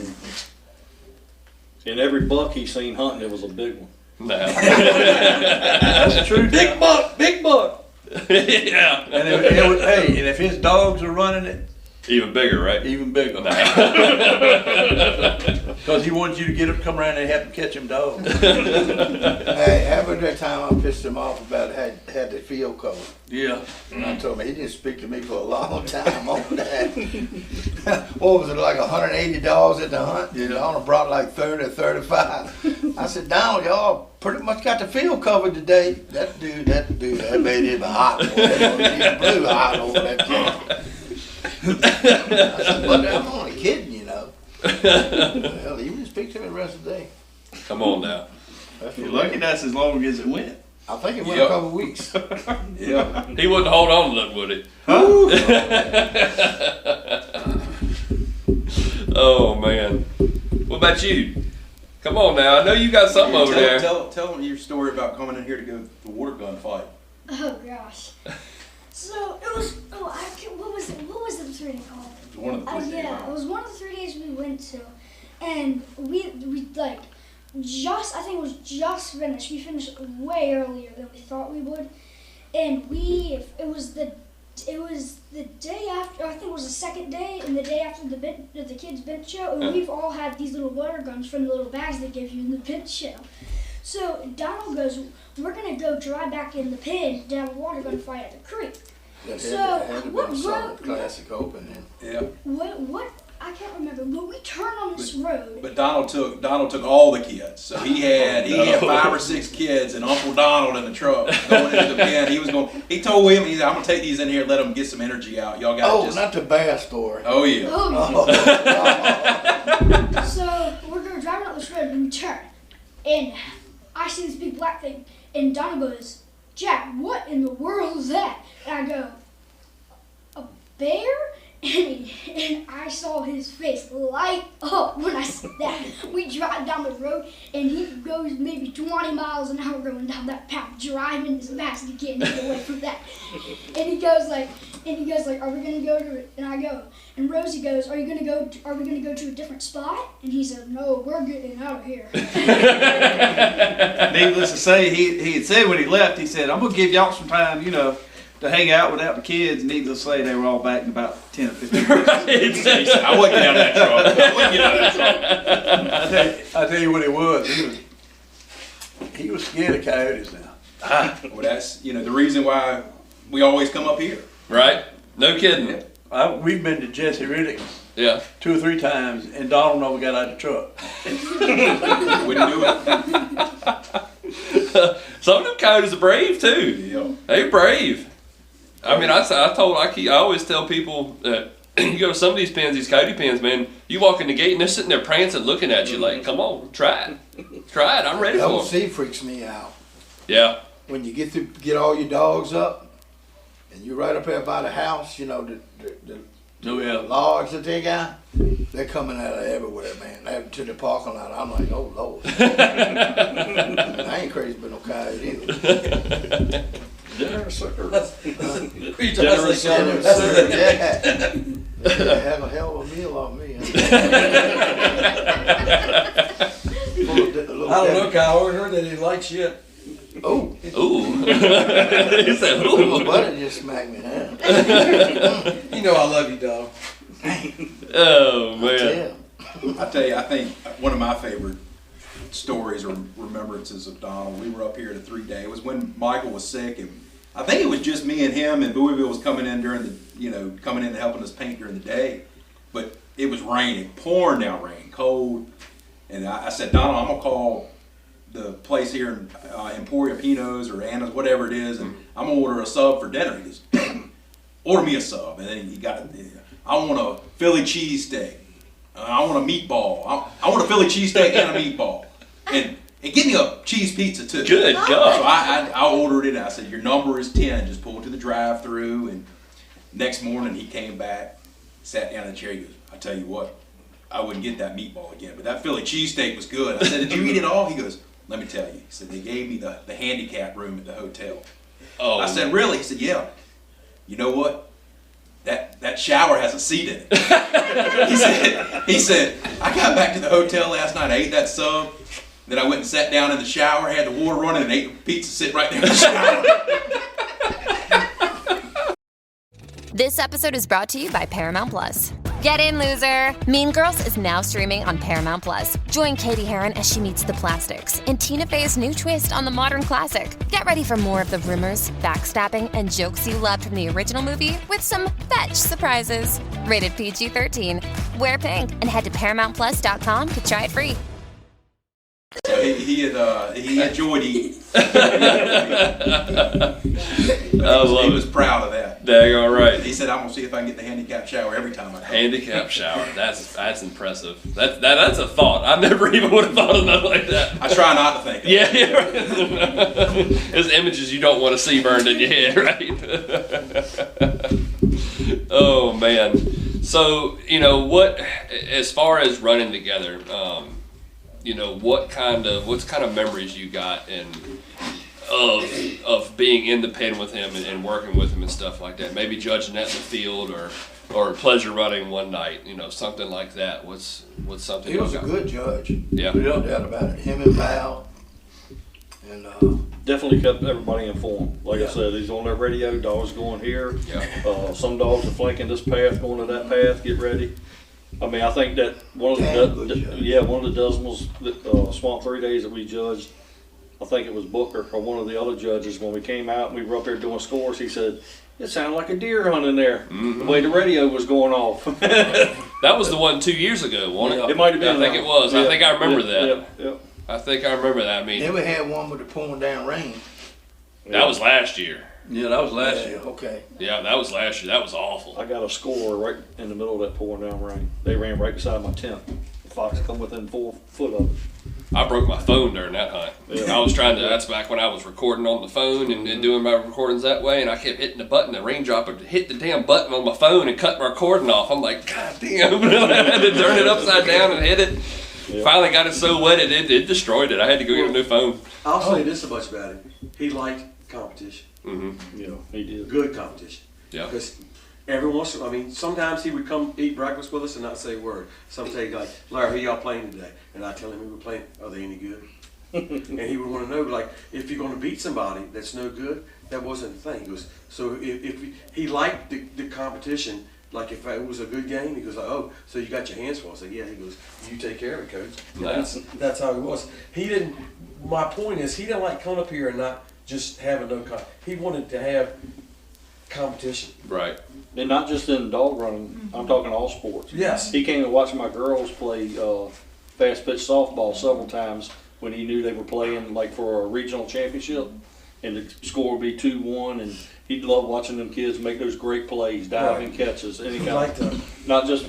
Speaker 6: And every buck he seen hunting, it was a big one.
Speaker 1: Nah.
Speaker 3: That's true.
Speaker 6: Big buck, big buck.
Speaker 1: Yeah.
Speaker 3: And and if his dogs are running it,
Speaker 1: Even bigger, right?
Speaker 3: even bigger. Because he wanted you to get him, come around and help him catch him dogs.
Speaker 9: Hey, how about that time I pissed him off about had the field covered?
Speaker 3: Yeah.
Speaker 9: And I told him, he didn't speak to me for a long time on that. What was it, like 180 dogs at the hunt?
Speaker 3: Yeah.
Speaker 9: Donald brought like 30 or 35. I said, Donald, y'all pretty much got the field covered today. That made him hot. Boy. He blew hot over that camp. I said, but I'm only kidding, you know. Well, he didn't speak to me the rest of the day.
Speaker 1: Come on now.
Speaker 9: That's
Speaker 4: You're
Speaker 9: what
Speaker 4: lucky that's as long as it went.
Speaker 9: I think it went
Speaker 1: Yep.
Speaker 9: a couple of weeks.
Speaker 4: Yeah.
Speaker 1: He wouldn't hold on to them, would he? Oh man. What about you? Come on now. I know you got something over there.
Speaker 8: Tell them your story about coming in here to go to the water gun fight.
Speaker 7: Oh gosh. So it was. Oh, what was it? What was the 3 day called?
Speaker 8: One of the 3 days.
Speaker 7: Yeah, it was one of the 3 days we went to, and we like I think it was just finished. We finished way earlier than we thought we would, and it was the day after. I think it was the second day, and the day after the kids' bench show, and we've all had these little water guns from the little bags they give you in the bench show. So Donald goes, "We're gonna go dry back in the pen to have a water gun fight at the creek."
Speaker 9: That
Speaker 7: So,
Speaker 9: had to
Speaker 7: what
Speaker 9: been some
Speaker 7: road-
Speaker 9: classic open then.
Speaker 8: Yeah.
Speaker 7: What I can't remember, but we turned on this road.
Speaker 8: But Donald took all the kids. So he had 5 or 6 kids and Uncle Donald in the truck going into the pen. He told William, he said, I'm gonna take these in here and let them get some energy out. Y'all got
Speaker 9: Oh, not the bass story.
Speaker 8: Oh yeah.
Speaker 7: Oh, so we're going driving up this road and we turn, and I see this big black thing, and Donald goes, "Jack, what in the world is that?" And I go, "A bear?" And I saw his face light up when I said that. We drive down the road, and he goes maybe 20 miles an hour going down that path, driving as fast as he can to get away from that. And he goes like, "Are we gonna go to it?" And I go, and Rosie goes, "Are we gonna go to a different spot?" And he said, "No, we're getting out of here."
Speaker 4: Needless to say, he had said when he left, he said, I'm going to give y'all some time, to hang out without the kids. Needless to say, they were all back in about 10 or 15 minutes.
Speaker 8: He said, I wouldn't get out of that truck. I wouldn't get out of that truck.
Speaker 3: I tell you what it was. He was scared of coyotes now.
Speaker 8: Well, that's the reason why we always come up here.
Speaker 1: Right? No kidding.
Speaker 3: We've been to Jesse Riddick's
Speaker 1: Yeah.
Speaker 3: 2 or 3 times, and Donald never got out of the truck.
Speaker 8: Wouldn't do it.
Speaker 1: Some of them coyotes are brave too.
Speaker 8: Yeah.
Speaker 1: They brave. I mean, I always tell people that you go to some of these pens, these coyote pens, man. You walk in the gate and they're sitting there prancing, looking at you like, "Come on, try it, try it. I'm ready
Speaker 9: That
Speaker 1: for
Speaker 9: old
Speaker 1: it."
Speaker 9: sea freaks me out.
Speaker 1: Yeah.
Speaker 9: When you get all your dogs up, and you're right up there by the house, the
Speaker 3: Oh yeah.
Speaker 9: logs that they got, they're coming out of everywhere, man. They're to the parking lot. I'm like, oh Lord. I ain't crazy about no coyote either.
Speaker 6: Generous sucker.
Speaker 9: Generous sir, yeah. Have a hell of a meal off me.
Speaker 3: I don't know, Kyle. I heard that he likes shit.
Speaker 9: Oh,
Speaker 1: Ooh. He said, "Ooh."
Speaker 9: my buddy just smacked me down.
Speaker 2: You know I love you, dog.
Speaker 1: Oh man.
Speaker 9: Yeah.
Speaker 8: I tell you, I think one of my favorite stories or remembrances of Donald, we were up here at a 3-day. It was when Michael was sick, and I think it was just me and him, and Bowieville was coming in coming in and helping us paint during the day. But it was raining, pouring down rain, cold. And I said, Donald, I'm going to call the place here in Emporia Pino's or Anna's, whatever it is, and I'm going to order a sub for dinner. He goes, order me a sub. And then he got it. I want a Philly cheesesteak. I want a meatball. I want a Philly cheesesteak and a meatball. and give me a cheese pizza too.
Speaker 1: Good
Speaker 8: So
Speaker 1: God.
Speaker 8: I ordered it. I said, your number is 10. Just pull it to the drive-through. And next morning he came back, sat down in the chair. He goes, I tell you what, I wouldn't get that meatball again, but that Philly cheesesteak was good. I said, did you eat it all? He goes, let me tell you. He said, they gave me the handicap room at the hotel.
Speaker 1: Oh.
Speaker 8: I said, really? He said, yeah. You know what? That shower has a seat in it. he said, I got back to the hotel last night, I ate that sub, then I went and sat down in the shower, had the water running, and ate the pizza sitting right there in the shower.
Speaker 10: This episode is brought to you by Paramount Plus. Get in, loser! Mean Girls is now streaming on Paramount Plus. Join Katie Heron as she meets the plastics in Tina Fey's new twist on the modern classic. Get ready for more of the rumors, backstabbing, and jokes you loved from the original movie with some fetch surprises. Rated PG-13. Wear pink and head to ParamountPlus.com to try it free.
Speaker 8: So he enjoyed eating.
Speaker 1: I love
Speaker 8: He was
Speaker 1: it.
Speaker 8: proud of that.
Speaker 1: Dang, all right.
Speaker 8: He said, I'm going to see if I can get the handicap shower every time I come.
Speaker 1: Handicap shower. That's impressive. That's a thought. I never even would have thought of nothing like that.
Speaker 8: I try not to think of it.
Speaker 1: Yeah. There's images you don't want to see burned in your head, right? Oh man. So, what, as far as running together, what kind of memories you got of being in the pen with him and working with him and stuff like that? Maybe judging that in the field or pleasure running one night, something like that. What's something?
Speaker 9: He was a good judge.
Speaker 1: Yeah.
Speaker 9: No doubt about it. Him and Val. And
Speaker 6: Definitely kept everybody informed. Like
Speaker 9: Yeah.
Speaker 6: I said, he's on that radio, dogs going here.
Speaker 1: Yeah.
Speaker 6: Some dogs are flanking this path, going to that path, get ready. I mean, I think that one of
Speaker 9: Damn good judge.
Speaker 6: one of the decimals, Swamp 3 days that we judged, I think it was Booker or one of the other judges, when we came out and we were up there doing scores, he said, it sounded like a deer hunt in there, the way the radio was going off.
Speaker 1: That was the one 2 years ago, wasn't it?
Speaker 6: It might have been.
Speaker 1: I think it was. I think I remember that.
Speaker 6: Yeah.
Speaker 1: I think I remember that. I mean,
Speaker 9: then we had one with the pouring down rain.
Speaker 1: that was last year.
Speaker 3: Yeah, that was last year.
Speaker 9: Okay.
Speaker 1: Yeah, that was last year. That was awful.
Speaker 6: I got a score right in the middle of that pouring down rain. They ran right beside my tent. The fox come within 4 foot of it.
Speaker 1: I broke my phone during that hunt.
Speaker 6: Yeah.
Speaker 1: I was trying to, that's back when I was recording on the phone and doing my recordings that way, and I kept hitting the button. The raindrop would hit the damn button on my phone and cut my recording off. I'm like, God damn. I had to turn it upside down and hit it.
Speaker 6: Yeah.
Speaker 1: Finally got it so wet it destroyed it. I had to go get a new phone.
Speaker 2: I'll say this much about him. He liked competition.
Speaker 1: Mm-hmm.
Speaker 6: Yeah, he did.
Speaker 2: Good competition.
Speaker 1: Yeah.
Speaker 2: Because every once in a while, sometimes he would come eat breakfast with us and not say a word. Sometimes like, Larry, who y'all playing today? And I tell him we were playing, are they any good? And he would want to know, like, if you're going to beat somebody that's no good, that wasn't the thing. He goes, so if he liked the competition, like if it was a good game, he goes, like, oh, so you got your hands full. I said, yeah. He goes, you take care of it, coach.
Speaker 1: Nice.
Speaker 2: That's how he was. He didn't, my point is, he didn't like coming up here and not just having no he wanted to have competition.
Speaker 1: Right.
Speaker 6: And not just in dog running, I'm talking all sports.
Speaker 2: Yes.
Speaker 6: He came and watched my girls play fast pitch softball several times when he knew they were playing like for a regional championship, and the score would be 2-1, and he'd love watching them kids make those great plays, diving catches, any
Speaker 2: He
Speaker 6: kind
Speaker 2: liked
Speaker 6: of,
Speaker 2: to.
Speaker 6: not just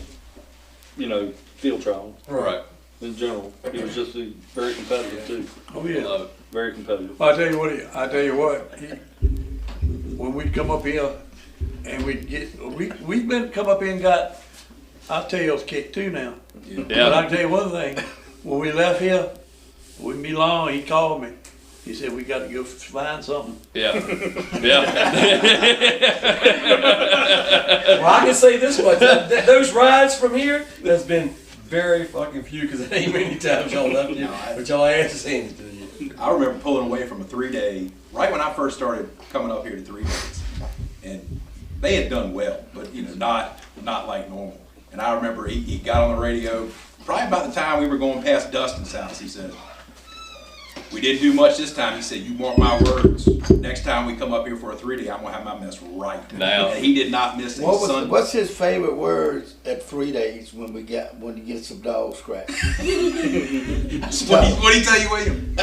Speaker 6: field trial
Speaker 1: Right.
Speaker 6: in general. He was just very competitive too.
Speaker 3: Oh yeah.
Speaker 1: Love it.
Speaker 6: Very competitive.
Speaker 3: I tell you what. When we'd come up here and we've been come up here and got our tails kicked too now. But I can tell you one thing. When we left here, it wouldn't be long. He called me. He said, we got to go find something.
Speaker 1: Yeah. Yeah.
Speaker 2: Well, I can say this much: those rides from here, there's been very fucking few because it ain't many times y'all left here, but y'all asked to it to you.
Speaker 8: I remember pulling away from a 3-day, right when I first started coming up here to 3 days. And they had done well, but not like normal. And I remember he got on the radio, probably about the time we were going past Dustin's house, he said, we didn't do much this time. He said, you mark my words. Next time we come up here for a 3-day, I'm going to have my mess right.
Speaker 1: Now.
Speaker 8: And he did not miss a Sunday.
Speaker 9: What's his favorite words at 3 days when he gets some dog scratch?
Speaker 8: What did he tell you, William?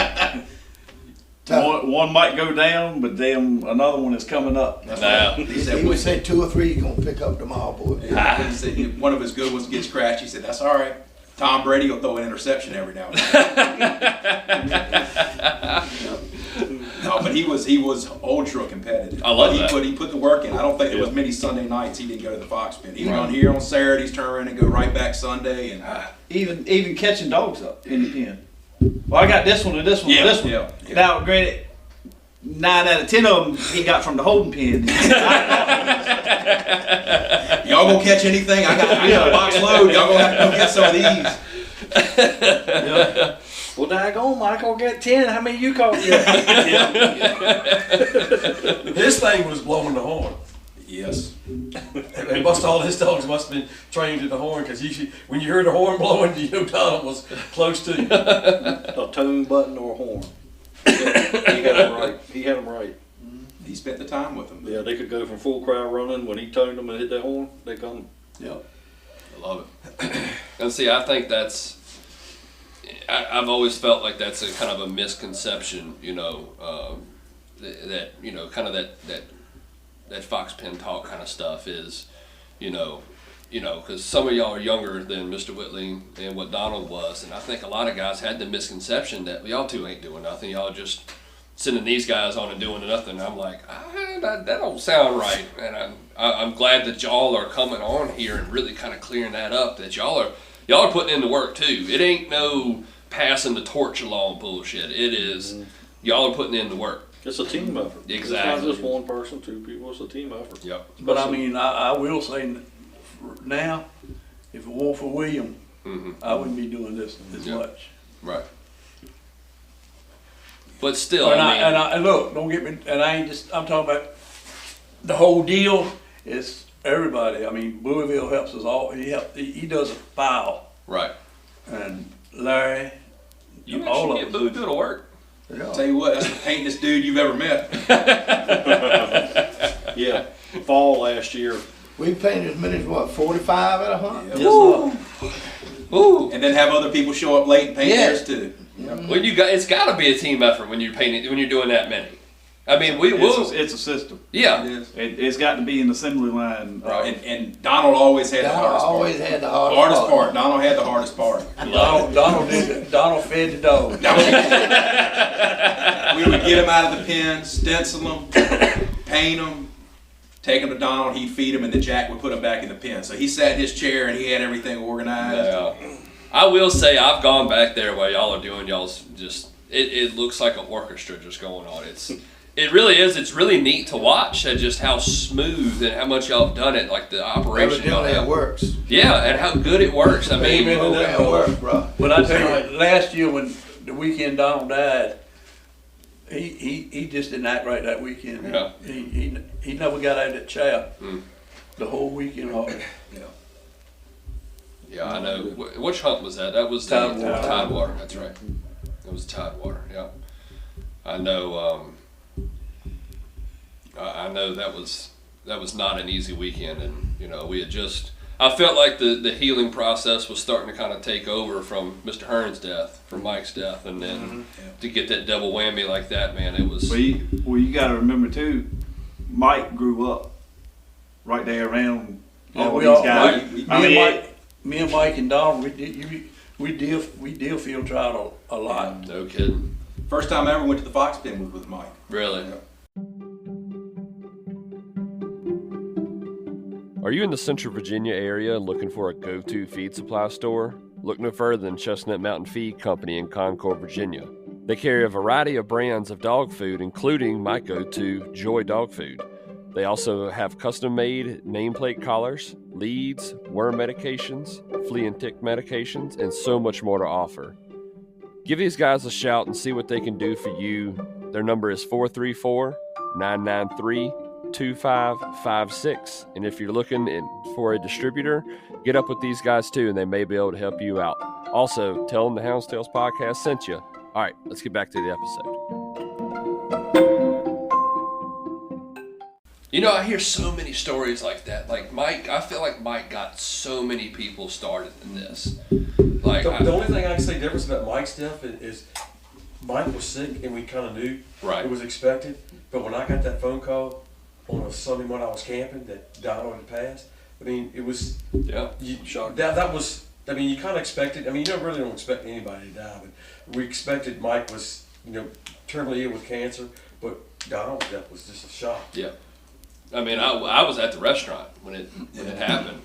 Speaker 4: One might go down, but then another one is coming up.
Speaker 1: Now.
Speaker 9: He would say 2 or 3 you're going to pick up tomorrow, boy.
Speaker 8: He said one of his good ones gets scratched. He said, that's all right. Tom Brady will throw an interception every now and then. No, but he was ultra competitive.
Speaker 1: I love
Speaker 8: that. He put the work in. I don't think there was many Sunday nights he didn't go to the Fox Pen. He'd run here on Saturdays, turn around and go right back Sunday, and
Speaker 4: Even catching dogs up in the pen. Well, I got this one and this one and this one.
Speaker 8: Yeah.
Speaker 4: Now, granted, 9 out of 10 of them he got from the holding pen.
Speaker 8: Y'all gonna catch anything? I got a box load. Y'all gonna have to go get some of these.
Speaker 6: Well, daggone, Michael, get 10. How many you caught yet?
Speaker 2: His thing was blowing the horn.
Speaker 8: Yes.
Speaker 2: And all his dogs must have been trained to the horn, because when you heard the horn blowing, you know Donald was close to you.
Speaker 6: A tone button or a horn. He had them right. He had them right.
Speaker 8: He spent the time with them.
Speaker 6: Yeah, they could go from full crowd running. When he toned them and hit that horn, they come.
Speaker 8: Yeah. I love it.
Speaker 1: And see, I think I've always felt like that's a kind of a misconception, that kind of that Fox Pen talk kind of stuff is, because some of y'all are younger than Mr. Whitley and what Donald was, and I think a lot of guys had the misconception that y'all two ain't doing nothing, y'all just sending these guys on and doing nothing. I'm like, that don't sound right, and I'm glad that y'all are coming on here and really kind of clearing that up, that y'all are putting in the work too. It ain't no passing the torch along bullshit. It is y'all are putting in the work.
Speaker 6: It's a team effort.
Speaker 1: Exactly.
Speaker 6: It's not just one person, 2 people. It's a team effort.
Speaker 1: Yep.
Speaker 3: But I mean, I will say now, if it weren't for William, I wouldn't be doing this as much.
Speaker 1: Right. But still,
Speaker 3: and look, don't get me. And I'm talking about the whole deal. Is everybody. I mean, Louisville helps us all. He does a file.
Speaker 1: Right.
Speaker 3: And Larry.
Speaker 1: You
Speaker 3: all
Speaker 1: actually get Louisville to work.
Speaker 3: Yeah.
Speaker 8: Tell you what, that's the paintingest dude you've ever met.
Speaker 6: Yeah. Fall last year.
Speaker 9: We painted as many as 45 at a hunt?
Speaker 8: Yeah.
Speaker 3: Yes,
Speaker 1: Ooh.
Speaker 8: And then have other people show up late and paint theirs too.
Speaker 1: Well, it's got to be a team effort when you're painting, when you're doing that many. I mean,
Speaker 4: It's a system.
Speaker 1: Yeah.
Speaker 4: It's got to be an assembly line.
Speaker 8: Right. And Donald always had the hardest part.
Speaker 9: Had the hardest part.
Speaker 8: Donald had the hardest part.
Speaker 3: Donald fed the dog.
Speaker 8: We would get him out of the pen, stencil him, paint him, take him to Donald, he'd feed him, and then Jack would put him back in the pen. So he sat in his chair and he had everything organized.
Speaker 1: Yeah. I will say I've gone back there while y'all are doing y'all's just, it looks like an orchestra just going on. It really is. It's really neat to watch just how smooth and how much y'all have done it, like the operation.
Speaker 9: It works.
Speaker 1: Yeah, and how good it works. I mean,
Speaker 9: it works, bro.
Speaker 3: But I tell you, last year when the weekend Donald died, he just didn't act right that weekend.
Speaker 1: Yeah.
Speaker 3: He never got out of that chair the whole weekend.
Speaker 1: Yeah, I know. Which hunt was that? That was the Tidewater. That's right. It was Tidewater. Yeah, I know. I know that was not an easy weekend, and we had just. I felt like the healing process was starting to kind of take over from Mr. Hearn's death, from Mike's death, and then to get that double whammy like that, man, it was.
Speaker 4: Well, you got to remember too, Mike grew up right there around all these guys.
Speaker 3: Me and Mike and Donald, we deal field trial a lot.
Speaker 1: No kidding.
Speaker 8: First time I ever went to the Fox Pen was with Mike.
Speaker 1: Really?
Speaker 8: Yeah.
Speaker 1: Are you in the Central Virginia area and looking for a go-to feed supply store? Look no further than Chestnut Mountain Feed Company in Concord, Virginia. They carry a variety of brands of dog food, including my go-to, Joy Dog Food. They also have custom-made nameplate collars, leads, worm medications, flea and tick medications, and so much more to offer. Give these guys a shout and see what they can do for you. Their number is 434-993-2556. And if you're looking for a distributor, get up with these guys too, and they may be able to help you out. Also, tell them the Hound's Tales podcast sent you. All right, let's get back to the episode. I hear so many stories like that. Like Mike, I feel like Mike got so many people started in this. Like
Speaker 2: the only thing I can say difference about Mike's death is Mike was sick and we kind of knew it was expected. But when I got that phone call on a Sunday morning I was camping that Donald had passed, I mean, it was
Speaker 1: shock.
Speaker 2: That was I mean, you kind of expected. I mean, you really don't expect anybody to die, but we expected Mike was, terminally ill with cancer, but Donald's death was just a shock.
Speaker 1: Yeah. I mean, I was at the restaurant when it happened,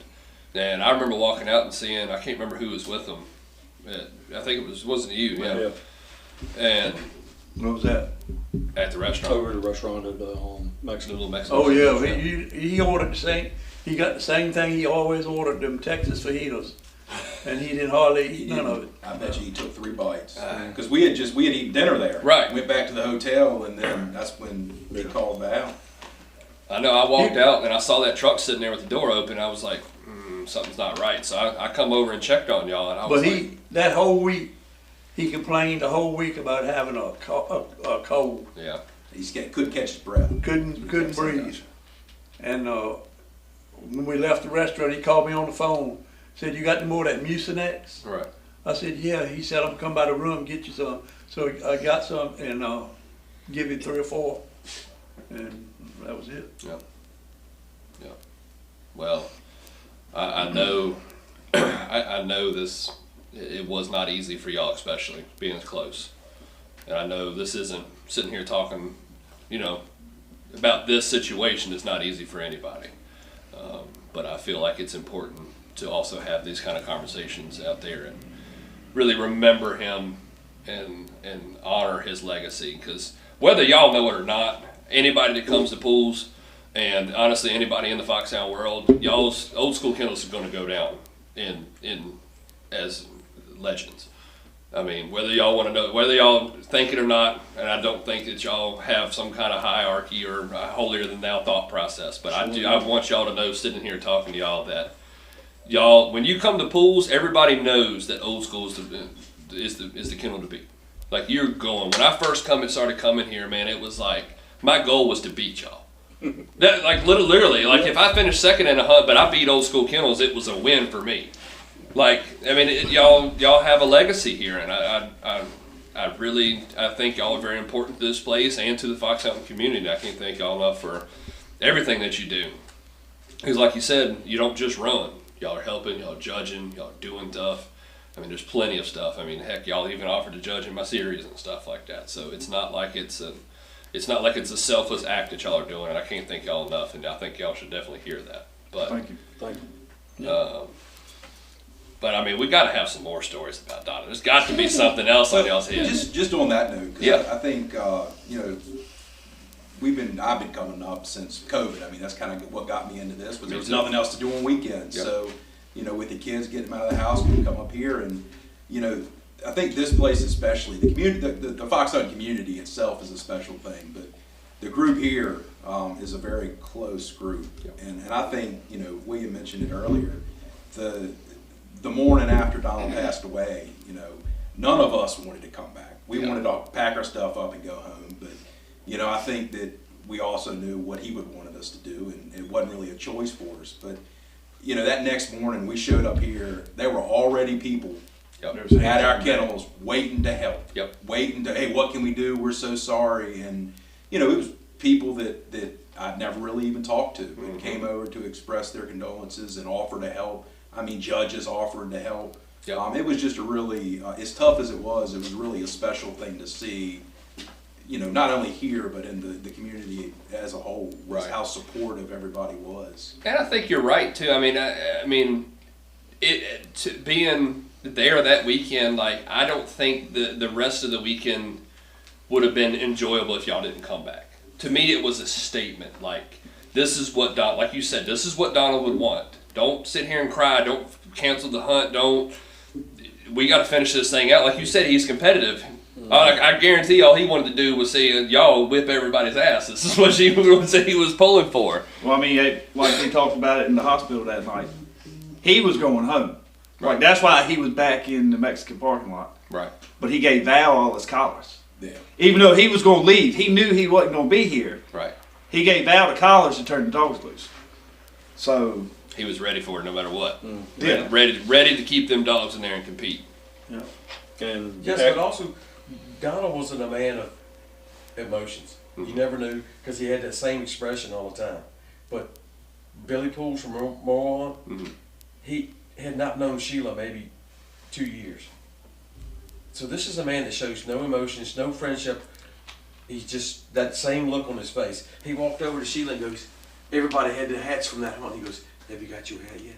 Speaker 1: and I remember walking out and seeing, I can't remember who was with them. I think wasn't you, yeah. And
Speaker 3: What was that?
Speaker 1: at the restaurant.
Speaker 6: Over at the restaurant at Mexican.
Speaker 1: Little Mexican.
Speaker 3: Oh yeah, he ordered the same. He got the same thing he always ordered, them Texas fajitas, and he didn't hardly eat none of it.
Speaker 8: I bet you he took 3 bites because we had eaten dinner there.
Speaker 1: Right.
Speaker 8: Went back to the hotel, and then that's when he called out.
Speaker 1: I know. I walked out and I saw that truck sitting there with the door open. I was like, something's not right. So I come over and checked on y'all, and I was
Speaker 3: That whole week, he complained the whole week about having a cold.
Speaker 1: Yeah.
Speaker 8: He couldn't catch his breath.
Speaker 3: Couldn't breathe. And when we left the restaurant, he called me on the phone. Said, "You got any more of that Mucinex?"
Speaker 1: Right.
Speaker 3: I said, "Yeah." He said, "I'm gonna come by the room and get you some." So I got some and give you 3 or 4, and that was it.
Speaker 1: Yeah. Yeah. Well, I know. I know this. It was not easy for y'all, especially being close. And I know this isn't sitting here talking, about this situation. It's not easy for anybody. But I feel like it's important to also have these kind of conversations out there and really remember him and honor his legacy. Because whether y'all know it or not, anybody that comes to pools, and honestly anybody in the foxhound world, y'all's Old School Kennels is going to go down in as legends. I mean, whether y'all want to know, whether y'all think it or not, and I don't think that y'all have some kind of hierarchy or a holier than thou thought process, but I want y'all to know, sitting here talking to y'all, that y'all, when you come to pools, everybody knows that Old School is the kennel to beat. Like, you're going. When I first started coming here, man, it was like my goal was to beat y'all. That, like, literally, like, if I finished second in a hunt, but I beat Old School Kennels, it was a win for me. Like, I mean, y'all have a legacy here, and I think y'all are very important to this place and to the foxhunting community. I can't thank y'all enough for everything that you do. Because, like you said, you don't just run. Y'all are helping, y'all are judging, y'all are doing stuff. I mean, there's plenty of stuff. I mean, heck, y'all even offered to judge in my series and stuff like that. So it's not like it's a selfless act that y'all are doing, and I can't thank y'all enough. And I think y'all should definitely hear that. But
Speaker 3: Thank you.
Speaker 1: but I mean, we got to have some more stories about Donna. There's got to be something else on y'all's head.
Speaker 8: Just on that note, 'cause
Speaker 1: Yeah.
Speaker 8: I think I've been coming up since COVID. I mean, that's kind of what got me into this, was there was nothing else to do on weekends.
Speaker 1: Yep.
Speaker 8: So, with the kids getting them out of the house, we would come up here, and I think this place especially, the community, the foxhunting community itself is a special thing, but the group here is a very close group.
Speaker 1: Yep.
Speaker 8: And I think, William mentioned it earlier, the morning after Donald passed away, none of us wanted to come back. We wanted to pack our stuff up and go home, but I think that we also knew what he would wanted us to do, and it wasn't really a choice for us. But that next morning we showed up here, there were already people at our kennels waiting to help.
Speaker 1: Yep.
Speaker 8: Waiting to, hey, what can we do? We're so sorry. And it was people that I'd never really even talked to, and came over to express their condolences and offer to help. I mean, judges offered to help.
Speaker 1: Yep.
Speaker 8: It was just a really, as tough as it was really a special thing to see, not only here, but in the community as a whole,
Speaker 1: Right.
Speaker 8: how supportive everybody was.
Speaker 1: And I think you're right too. I mean, to being there that weekend, like, I don't think the rest of the weekend would have been enjoyable if y'all didn't come back. To me, it was a statement. Like, this is what like you said, this is what Donald would want. Don't sit here and cry. Don't cancel the hunt. We got to finish this thing out. Like you said, he's competitive. I guarantee all he wanted to do was see y'all whip everybody's ass. This is what he was pulling for.
Speaker 4: Well, I mean, like we talked about it in the hospital that night, he was going home. Like, that's why he was back in the Mexican parking lot.
Speaker 1: Right.
Speaker 4: But he gave Val all his collars.
Speaker 8: Yeah.
Speaker 4: Even though he was going to leave, he knew he wasn't going to be here.
Speaker 1: Right.
Speaker 4: He gave Val the collars to turn the dogs loose. So
Speaker 1: he was ready for it no matter what.
Speaker 4: Yeah.
Speaker 1: Ready to keep them dogs in there and compete.
Speaker 3: Yeah.
Speaker 6: And
Speaker 2: Yes, but also, Donald wasn't a man of emotions. You never knew, because he had that same expression all the time. But Billy Pools from Moron, had not known Sheila maybe 2 years. So this is a man that shows no emotions, no friendship. He's just that same look on his face. He walked over to Sheila and goes, everybody had their hats from that hunt. He goes, have you got your hat yet?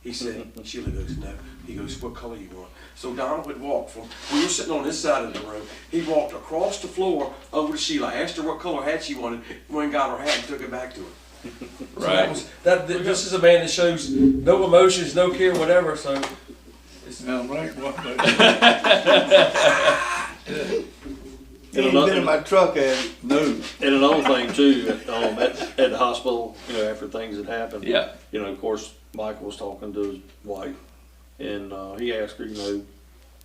Speaker 2: He said, Sheila goes, no. He goes, what color you want? So Donald would walk from, we were sitting on this side of the room. He walked across the floor over to Sheila, asked her what color hat she wanted, went and got her hat and took it back to her. So
Speaker 1: Right.
Speaker 2: this is a man that shows no emotions, no care, whatever. So
Speaker 3: Now, right, what,
Speaker 9: He ain't been in my truck, Eddie.
Speaker 3: no.
Speaker 6: And another thing too, at the hospital, after things had happened.
Speaker 1: Yeah.
Speaker 6: Of course, Michael was talking to his wife, and he asked her,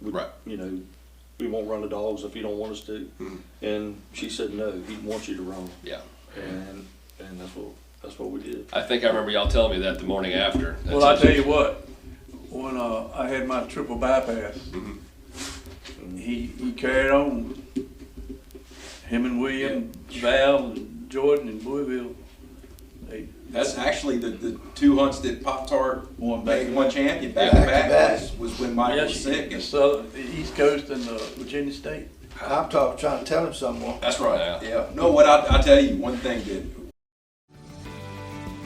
Speaker 1: Right.
Speaker 6: we won't run the dogs if you don't want us to. And she said no, he wants you to run.
Speaker 1: Yeah.
Speaker 6: And that's what we did.
Speaker 1: I think I remember y'all telling me that the morning after.
Speaker 3: Well, I tell you what, when I had my triple bypass, he carried on. Him and William, Val, and Jordan, and Louisville.
Speaker 8: That's actually the 2 hunts that Pop-Tart
Speaker 3: Won back to
Speaker 8: won
Speaker 3: back.
Speaker 8: champion back
Speaker 9: Yeah,
Speaker 8: to back
Speaker 9: back to back.
Speaker 8: was when Michael was sick.
Speaker 3: The East Coast and Virginia State.
Speaker 9: I'm trying to tell him something.
Speaker 8: That's right.
Speaker 1: Yeah.
Speaker 8: Yeah. No, what I tell you, one thing that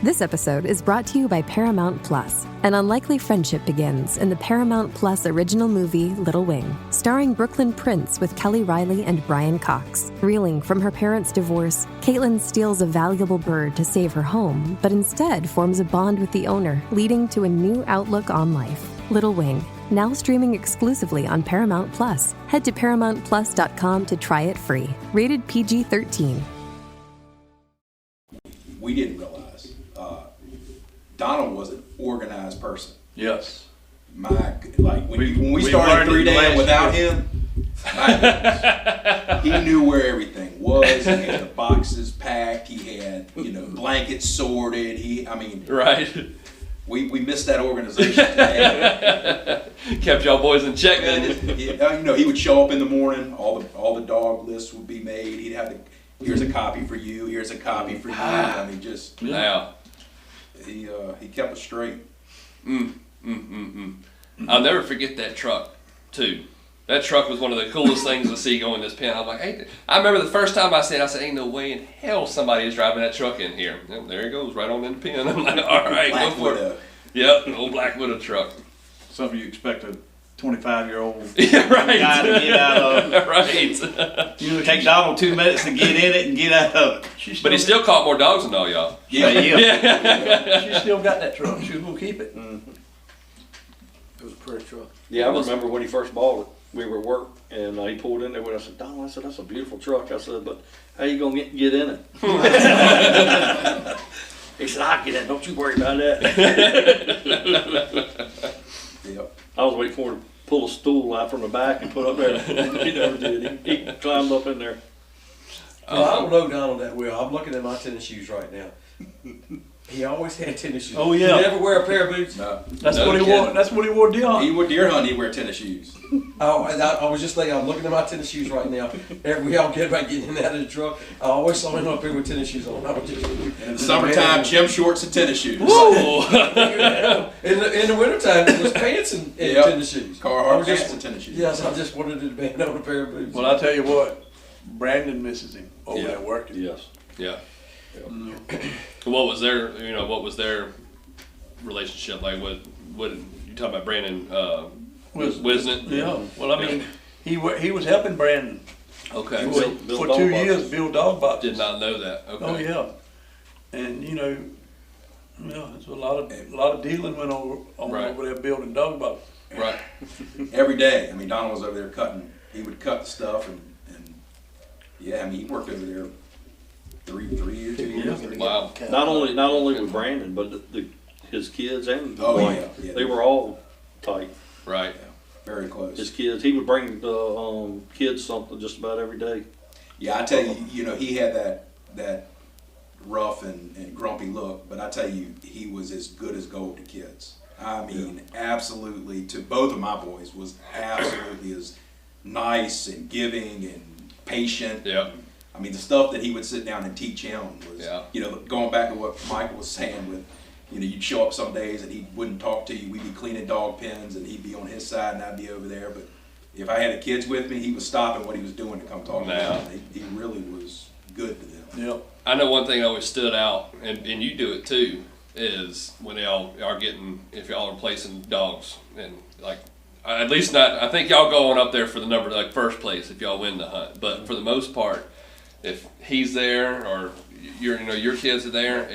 Speaker 11: This episode is brought to you by Paramount Plus. An unlikely friendship begins in the Paramount Plus original movie Little Wing, starring Brooklyn Prince with Kelly Riley and Brian Cox. Reeling from her parents' divorce, Caitlin steals a valuable bird to save her home, but instead forms a bond with the owner, leading to a new outlook on life. Little Wing, now streaming exclusively on Paramount Plus. Head to ParamountPlus.com to try it free. Rated PG-13.
Speaker 8: we didn't realize, Donald was an organized person.
Speaker 3: Yes.
Speaker 8: When we
Speaker 3: we
Speaker 8: started
Speaker 3: learned it
Speaker 8: 3
Speaker 3: last
Speaker 8: without
Speaker 3: year.
Speaker 8: him, he knew where everything was. He had the boxes packed. He had blankets sorted.
Speaker 1: Right.
Speaker 8: We missed that organization today.
Speaker 1: Kept y'all boys in check then.
Speaker 8: He would show up in the morning. All the dog lists would be made. He'd have here's a copy for you. Here's a copy for you.
Speaker 1: Now.
Speaker 8: He kept us straight.
Speaker 1: I'll never forget that truck, too. That truck was one of the coolest things to see going in this pen. I'm like, hey, I remember the first time I said, ain't no way in hell somebody is driving that truck in here. Well, there he goes, right on in the pen. I'm like, all right, go for it. Yep, an old Black Widow truck.
Speaker 3: Something you expect a 25-year-old
Speaker 1: Yeah, right.
Speaker 3: guy to get out of.
Speaker 1: Right.
Speaker 3: Take Donald 2 minutes to get in it and get out of it.
Speaker 1: But he still caught more dogs than all y'all.
Speaker 3: Yeah. She still got that truck. She was going to keep it.
Speaker 9: It was a pretty truck.
Speaker 6: Yeah, I remember when he first bought it. We were at work, and he pulled in there with us. I said, Donald, that's a beautiful truck. I said, but how you going to get in it? He said, I'll get in. Don't you worry about that.
Speaker 8: Yep.
Speaker 6: I was waiting for him to pull a stool out from the back and put up there. He never did. He climbed up in there.
Speaker 2: Well, I don't know Donald that well. I'm looking at my tennis shoes right now. He always had tennis shoes.
Speaker 3: Oh, yeah.
Speaker 2: He never wear a pair of boots.
Speaker 8: No.
Speaker 3: That's
Speaker 1: No
Speaker 3: what he
Speaker 1: kidding.
Speaker 3: wore. That's what he wore deer hunting.
Speaker 8: He would deer hunt. He'd wear tennis shoes.
Speaker 2: I was just thinking, I'm looking at my tennis shoes right now. We all get back getting in and out of the truck. I always saw him up here with tennis shoes on. I was just,
Speaker 8: In the summertime, gym shorts and tennis shoes.
Speaker 1: Whoa.
Speaker 2: in the wintertime, it was pants and
Speaker 8: Yep.
Speaker 2: tennis shoes. I
Speaker 8: Carhartt
Speaker 2: was
Speaker 8: pants
Speaker 2: just-
Speaker 8: and tennis shoes.
Speaker 2: Yes, I just wanted to be on a pair of boots.
Speaker 3: Well, I tell you what, Brandon misses him over
Speaker 1: Yeah.
Speaker 3: there working.
Speaker 6: Yes.
Speaker 1: Yeah. What was their relationship like? What you talking about, Brandon Wisn't?
Speaker 3: Yeah. Well, I mean, he was helping Brandon
Speaker 1: Okay.
Speaker 6: Build
Speaker 3: for
Speaker 6: dog
Speaker 3: 2
Speaker 6: boxes.
Speaker 3: years, build dog boxes.
Speaker 1: Did not know that. Okay.
Speaker 3: Oh yeah, and it's a lot of dealing went on
Speaker 1: Right.
Speaker 3: over there building dog boxes.
Speaker 1: Right.
Speaker 8: Every day. Donald was over there cutting. He would cut the stuff and he worked over there 2 years.
Speaker 1: Wow.
Speaker 6: Not only with Brandon, but his kids and the
Speaker 8: Oh,
Speaker 6: wife.
Speaker 8: yeah.
Speaker 6: They were all tight.
Speaker 1: Right.
Speaker 8: Very close.
Speaker 6: His kids. He would bring the kids something just about every day.
Speaker 8: Yeah, I tell you, he had that rough and grumpy look, but I tell you, he was as good as gold to kids. I mean, absolutely, to both of my boys, was absolutely as nice and giving and patient.
Speaker 1: Yeah.
Speaker 8: I mean, the stuff that he would sit down and teach him was,
Speaker 1: Yeah.
Speaker 8: going back to what Michael was saying with, You know, you'd show up some days and he wouldn't talk to you. We'd be cleaning dog pens and he'd be on his side and I'd be over there. But if I had the kids with me, he was stopping what he was doing to come talk to them. He really was good to them.
Speaker 3: Yep.
Speaker 1: I know one thing that always stood out, and you do it too, is when y'all are getting, if y'all are placing dogs, and like, at least not, I think y'all going up there for the number, like first place if y'all win the hunt. But for the most part, if he's there or your kids are there,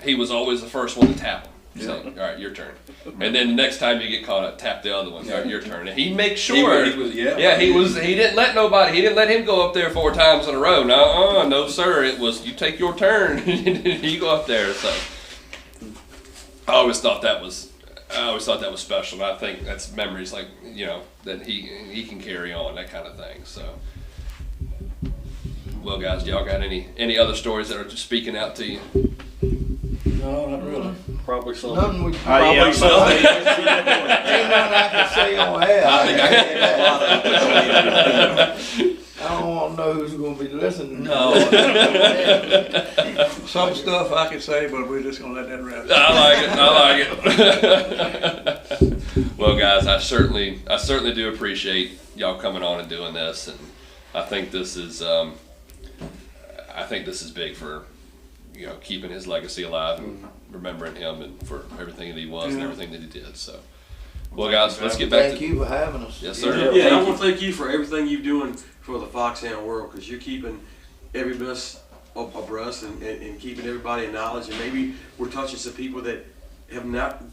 Speaker 1: he was always the first one to tap him. Saying, all right, your turn. And then the next time you get caught up, tap the other one. All right, your turn. And he makes sure. He didn't let nobody. He didn't let him go up there 4 times in a row. No, sir. It was you take your turn. You go up there. So I always thought that was special. And I think that's memories like that he can carry on, that kind of thing. So. Well, guys, do y'all got any other stories that are just speaking out to you?
Speaker 6: No, not really. Probably something.
Speaker 9: Nothing we
Speaker 4: Yeah,
Speaker 9: probably ain't nothing I can say on air. I don't want to know who's going to be listening.
Speaker 3: No. Some stuff I could say, but we're just going to let that rest.
Speaker 1: I like it. Well, guys, I certainly do appreciate y'all coming on and doing this, and I think this is big for keeping his legacy alive and remembering him and for everything that he was and everything that he did. So, well, guys, let's get back.
Speaker 9: Thank you for having us.
Speaker 1: Yes, sir.
Speaker 2: Yeah, I want to thank you for everything you're doing for the foxhound world, because you're keeping every bit abreast and keeping everybody in knowledge. And maybe we're touching some people that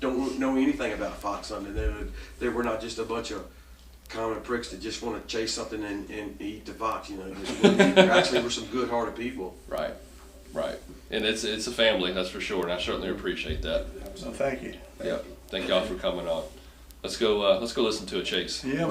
Speaker 2: don't know anything about fox hunting. They were not just a bunch of common pricks that just want to chase something and eat the fox. Actually, we're some good-hearted people.
Speaker 1: Right. And it's a family, that's for sure, and I certainly appreciate that.
Speaker 3: So thank you.
Speaker 1: Yep. Thank y'all for coming on. Let's go listen to a chase.
Speaker 3: Yeah.